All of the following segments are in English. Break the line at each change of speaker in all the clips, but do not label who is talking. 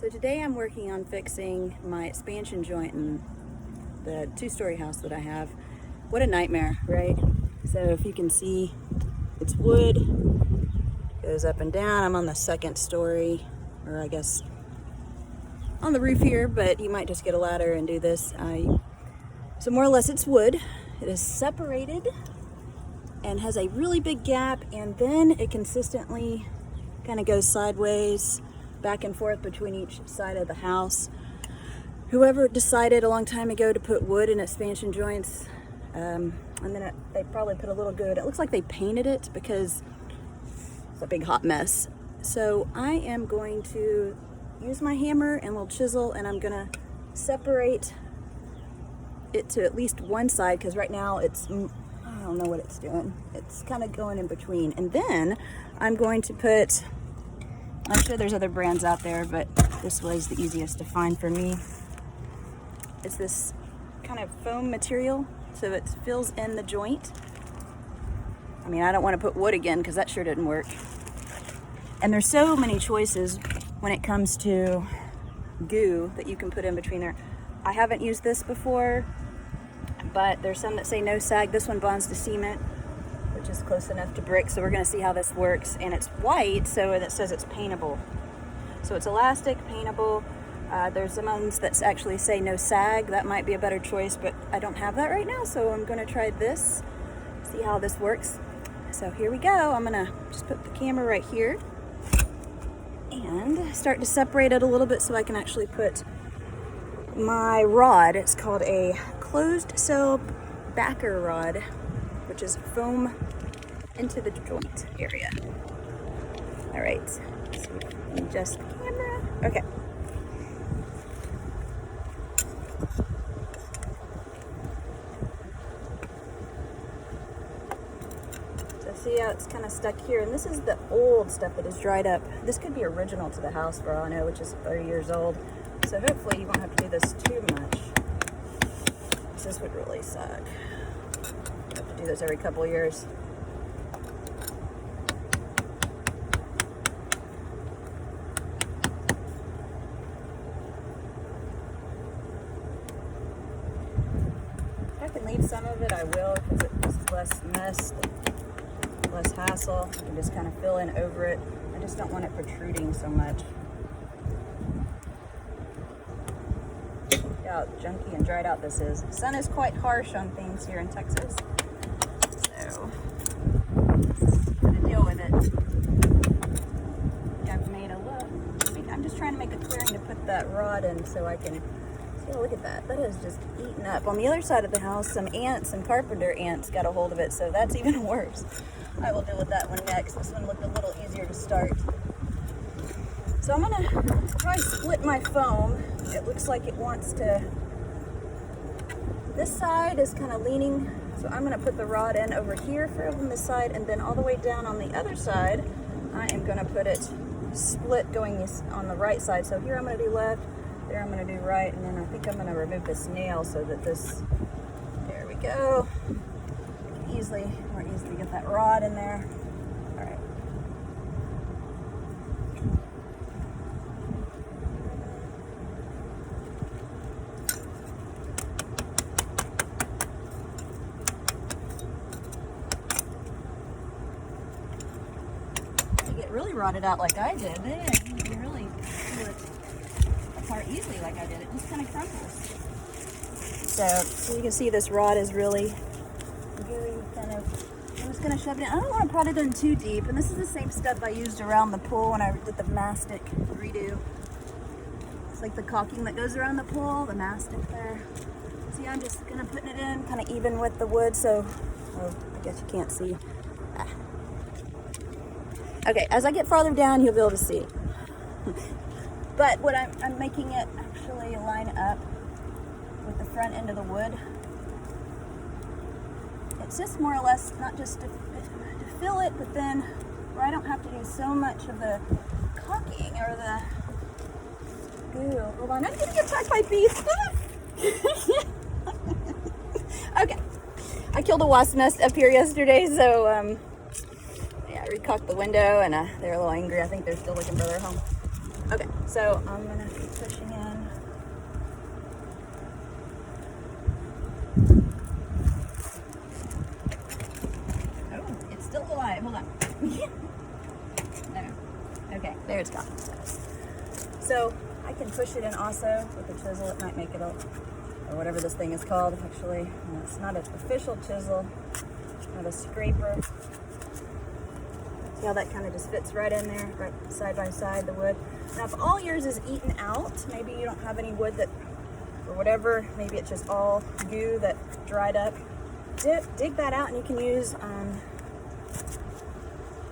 So today I'm working on fixing my expansion joint in the two-story house that I have. What a nightmare, right? So if you can see, it's wood, goes up and down. I'm on the second story, or I guess on the roof here, but you might just get a ladder and do this. So more or less it's wood. It is separated and has a really big gap, and then it consistently kind of goes sideways, back and forth between each side of the house. Whoever decided a long time ago to put wood in expansion joints, and then they probably put a little good, it looks like they painted it because it's a big hot mess. So I am going to use my hammer and little chisel, and I'm gonna separate it to at least one side, because right now it's, I don't know what it's doing. It's kind of going in between. And then I'm going to put, I'm sure there's other brands out there, but this was the easiest to find for me. It's this kind of foam material, so it fills in the joint. I mean, I don't want to put wood again because that sure didn't work. And there's so many choices when it comes to goo that you can put in between there. I haven't used this before, but there's some that say no sag. This one bonds to cement, which is close enough to brick, so we're gonna see how this works. And it's white, so it says it's paintable. So it's elastic, paintable. There's some ones that actually say no sag. That might be a better choice, but I don't have that right now, so I'm gonna try this, see how this works. So here we go. I'm gonna just put the camera right here and start to separate it a little bit so I can actually put my rod. It's called a closed cell backer rod, which is foam into the joint area. All right, so adjust the camera. Okay. So see how it's kind of stuck here, and this is the old stuff that is dried up. This could be original to the house for all I know, which is 30 years old. So hopefully you won't have to do this too much. This would really suck. You have to do this every couple of years. If I can leave some of it, I will, because it's less mess, less hassle. I can just kind of fill in over it. I just don't want it protruding so much. How junky and dried out this is. The sun is quite harsh on things here in Texas, so gotta deal with it. I've made a look. I'm just trying to make a clearing to put that rod in so I can see. Oh, look at that. That is just eaten up. On the other side of the house, some ants, some carpenter ants got a hold of it, so that's even worse. I will deal with that one next. This one looked a little easier to start. So I'm gonna try split my foam. It looks like it wants to, this side is kind of leaning, so I'm gonna put the rod in over here from this side, and then all the way down on the other side, I am gonna put it split going on the right side. So here I'm gonna do left, there I'm gonna do right, and then I think I'm gonna remove this nail so that this, there we go. More easily get that rod in there. All right. Really rotted out like I did, then you really pull it apart easily like I did. It just kind of crumples. So you can see this rod is really very kind of, I'm just going to shove it in. I don't want to prod it in too deep, and this is the same stuff I used around the pool when I did the mastic redo. It's like the caulking that goes around the pool, the mastic there. See, I'm just going to put it in kind of even with the wood, so, oh, I guess you can't see. Okay, as I get farther down, you'll be able to see. But what I'm making it actually line up with the front end of the wood. It's just more or less not just to fill it, but then where I don't have to do so much of the caulking or the goo. Hold on, I'm gonna get attacked by bees. Okay, I killed a wasp nest up here yesterday, so yeah, I recaulked the window, and they're a little angry. I think they're still looking for their home. Okay, so I'm gonna keep pushing in. Oh, it's still alive. Hold on. No. Okay, there it's gone. So I can push it in also with a chisel. It might make it a, or whatever this thing is called. Actually, it's not an official chisel, not a scraper. See how that kind of just fits right in there, right side by side, the wood. Now, if all yours is eaten out, maybe you don't have any wood that, or whatever, maybe it's just all goo that dried up, dig that out, and you can use a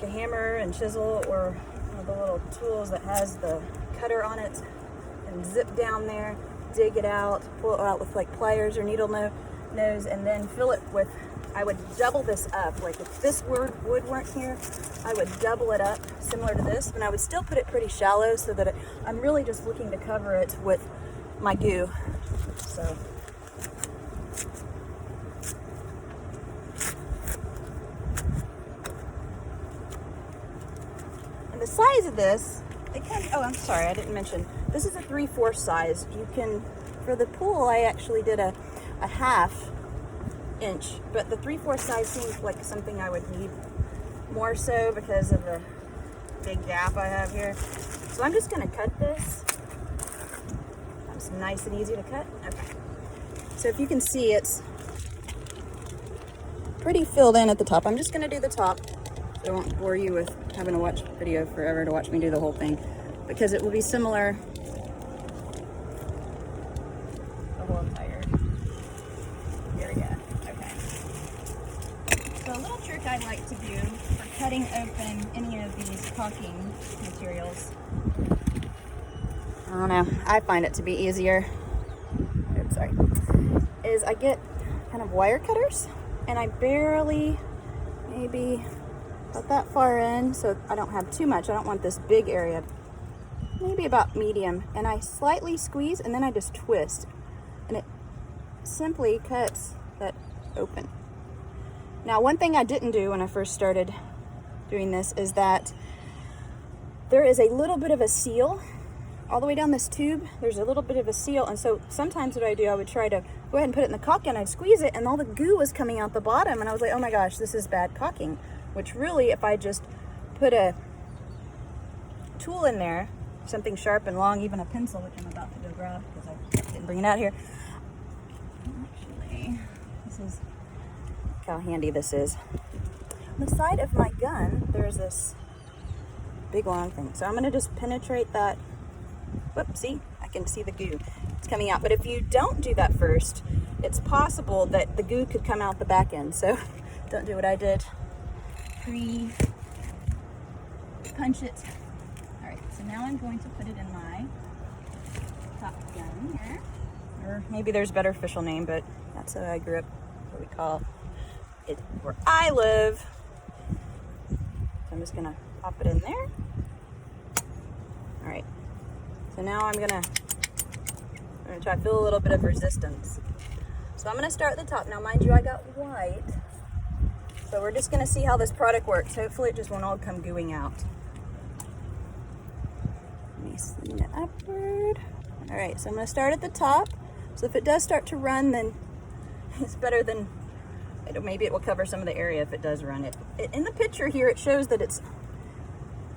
hammer and chisel, or one of the little tools that has the cutter on it, and zip down there, dig it out, pull it out with like pliers or needle nose, and then fill it with, I would double this up. Like if this wood weren't here, I would double it up similar to this, and I would still put it pretty shallow so that I'm really just looking to cover it with my goo. So. And the size of this, oh, I'm sorry, I didn't mention, this is a 3/4 size. You can, for the pool, I actually did a 1/2 inch, but the 3/4 size seems like something I would need more so because of the big gap I have here. So I'm just gonna cut this. That's nice and easy to cut. Okay. So if you can see, it's pretty filled in at the top. I'm just gonna do the top. So I won't bore you with having to watch video forever to watch me do the whole thing, because it will be similar the whole entire area. Okay. So a little trick I like to do for cutting open any of these caulking materials, I don't know, I find it to be easier, oops, sorry, is I get kind of wire cutters, and I barely, maybe about that far in, so I don't have too much. I don't want this big area, maybe about medium, and I slightly squeeze, and then I just twist, and it simply cuts that open. Now, one thing I didn't do when I first started doing this is that there is a little bit of a seal all the way down this tube. There's a little bit of a seal, and so sometimes what I do, I would try to go ahead and put it in the caulk, and I'd squeeze it, and all the goo was coming out the bottom, and I was like, oh my gosh, this is bad caulking. Which really, if I just put a tool in there, something sharp and long, even a pencil, which I'm about to go grab because I didn't bring it out here. Actually, this is, look how handy this is. On the side of my gun, there's this big long thing. So I'm gonna just penetrate that. Whoop, see, I can see the goo. It's coming out. But if you don't do that first, it's possible that the goo could come out the back end. So don't do what I did. Punch it. All right, so now I'm going to put it in my top gun here. Or maybe there's a better official name, but that's how I grew up, what we call it where I live. So I'm just gonna pop it in there. All right, so now I'm gonna try to feel a little bit of resistance. So I'm gonna start at the top. Now, mind you, I got white. So we're just gonna see how this product works. Hopefully it just won't all come gooing out. Let me sling it upward. All right, so I'm gonna start at the top. So if it does start to run, then it's better than, maybe it will cover some of the area if it does run. In the picture here, it shows that it's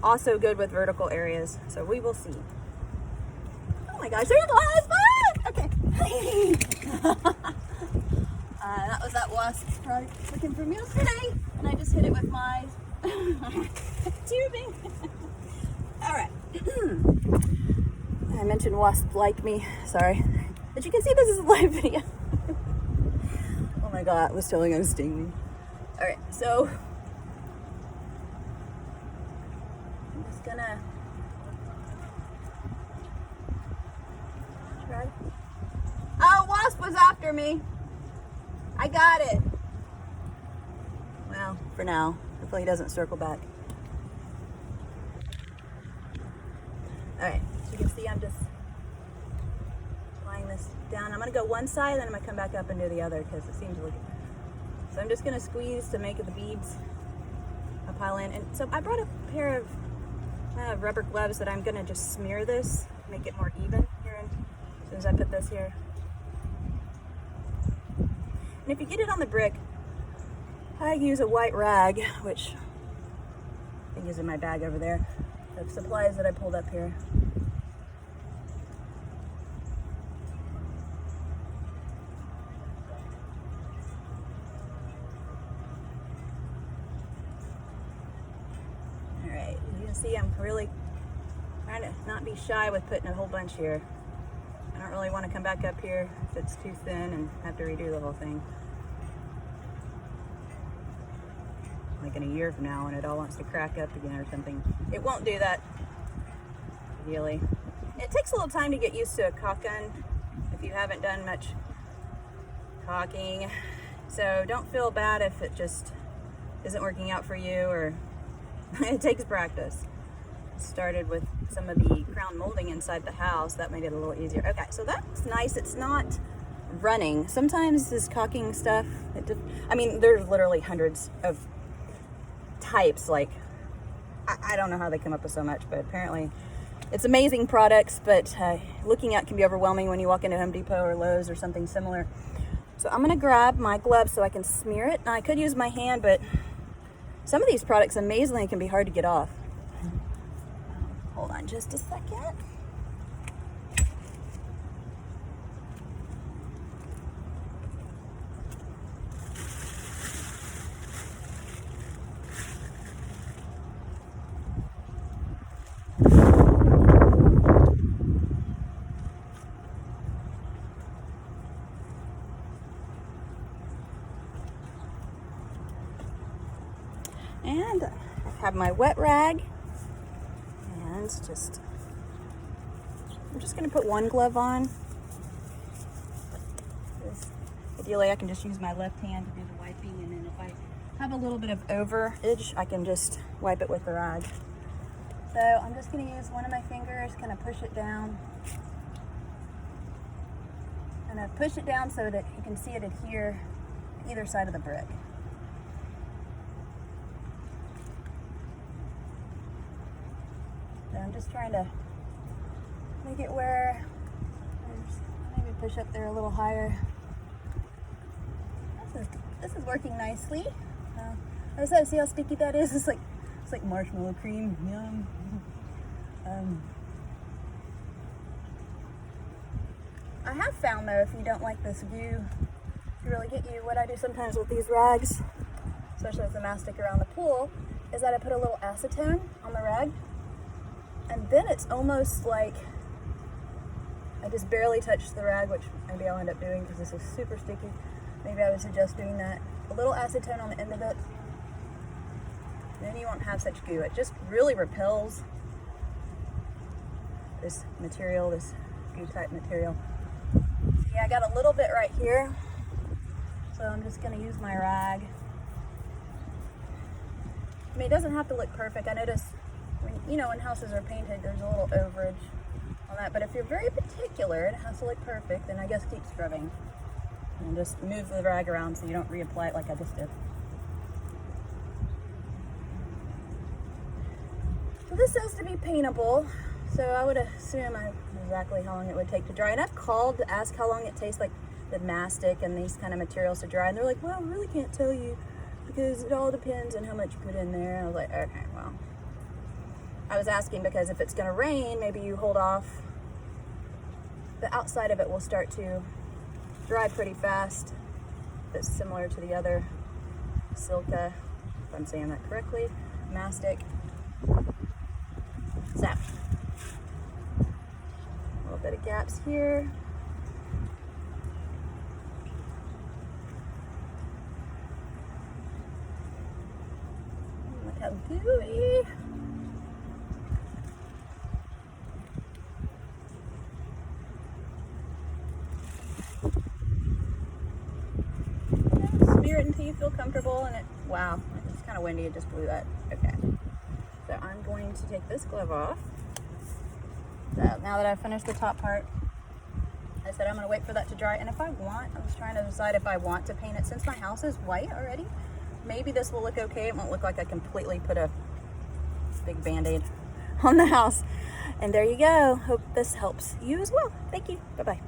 also good with vertical areas. So we will see. Oh my gosh, there's a wasp! Ah! Okay. That was that wasp's product looking for meals today, and I just hit it with my tubing. All right. I mentioned wasps like me. Sorry. But you can see this is a live video. Oh my god, it was totally gonna sting me. All right, so I'm just gonna try. Oh, wasp was after me. I got it. Well, for now. Hopefully he doesn't circle back. All right, so you can see I'm just laying this down. I'm gonna go one side, then I'm gonna come back up and do the other because it seems like. So I'm just gonna squeeze to make the beads pile in. And so I brought a pair of I have rubber gloves that I'm gonna just smear this, make it more even here as soon as I put this here. And if you get it on the brick, I use a white rag, which I think is in my bag over there. The supplies that I pulled up here. All right, you can see I'm really trying to not be shy with putting a whole bunch here. I don't really want to come back up here if it's too thin and have to redo the whole thing. Like in a year from now when it all wants to crack up again or something. It won't do that, really. It takes a little time to get used to a caulk gun if you haven't done much caulking. So don't feel bad if it just isn't working out for you, or it takes practice. Started with some of the crown molding inside the house. That made it a little easier. Okay, so that's nice. It's not running. Sometimes this caulking stuff, I mean, there's literally hundreds of types. Like, I don't know how they come up with so much, but apparently it's amazing products, but looking at can be overwhelming when you walk into Home Depot or Lowe's or something similar. So I'm gonna grab my gloves so I can smear it. Now I could use my hand, but some of these products amazingly can be hard to get off. Hold on just a second. And I have my wet rag. And I'm just gonna put one glove on. Ideally, I can just use my left hand to do the wiping, and then if I have a little bit of overage, I can just wipe it with the rag. So I'm just gonna use one of my fingers, kind of push it down. And I push it down so that you can see it adhere either side of the brick. So I'm just trying to make it where, maybe push up there a little higher. This is working nicely. See how sticky that is? It's like marshmallow cream. Yum. I have found though, if you don't like this view to really get you, what I do sometimes with these rags, especially with the mastic around the pool, is that I put a little acetone on the rag, and then it's almost like I just barely touch the rag, which maybe I'll end up doing because this is super sticky. Maybe I would suggest doing that. A little acetone on the end of it. Then you won't have such goo. It just really repels this material, this goo type material. Yeah, I got a little bit right here. So I'm just gonna use my rag. I mean, it doesn't have to look perfect. I notice when houses are painted, there's a little overage on that. But if you're very particular, it has to look perfect, then I guess keep scrubbing. And just move the rag around so you don't reapply it like I just did. So this says to be paintable, so I would assume exactly how long it would take to dry. And I've called to ask how long it takes, like the mastic and these kind of materials to dry, and they're like, well, I really can't tell you because it all depends on how much you put in there. And I was like, okay, well. I was asking because if it's gonna rain, maybe you hold off. The outside of it will start to dry pretty fast. It's similar to the other Silka, if I'm saying that correctly, mastic. So, a little bit of gaps here. Look how gooey. Smear it until you feel comfortable, and wow, it's kind of windy, it just blew that. Okay, so I'm going to take this glove off. So now that I've finished the top part, I said I'm going to wait for that to dry, and if I want, I was trying to decide if I want to paint it. Since my house is white already, maybe this will look okay. It won't look like I completely put a big band-aid on the house. And there you go. Hope this helps you as well. Thank you. Bye-bye.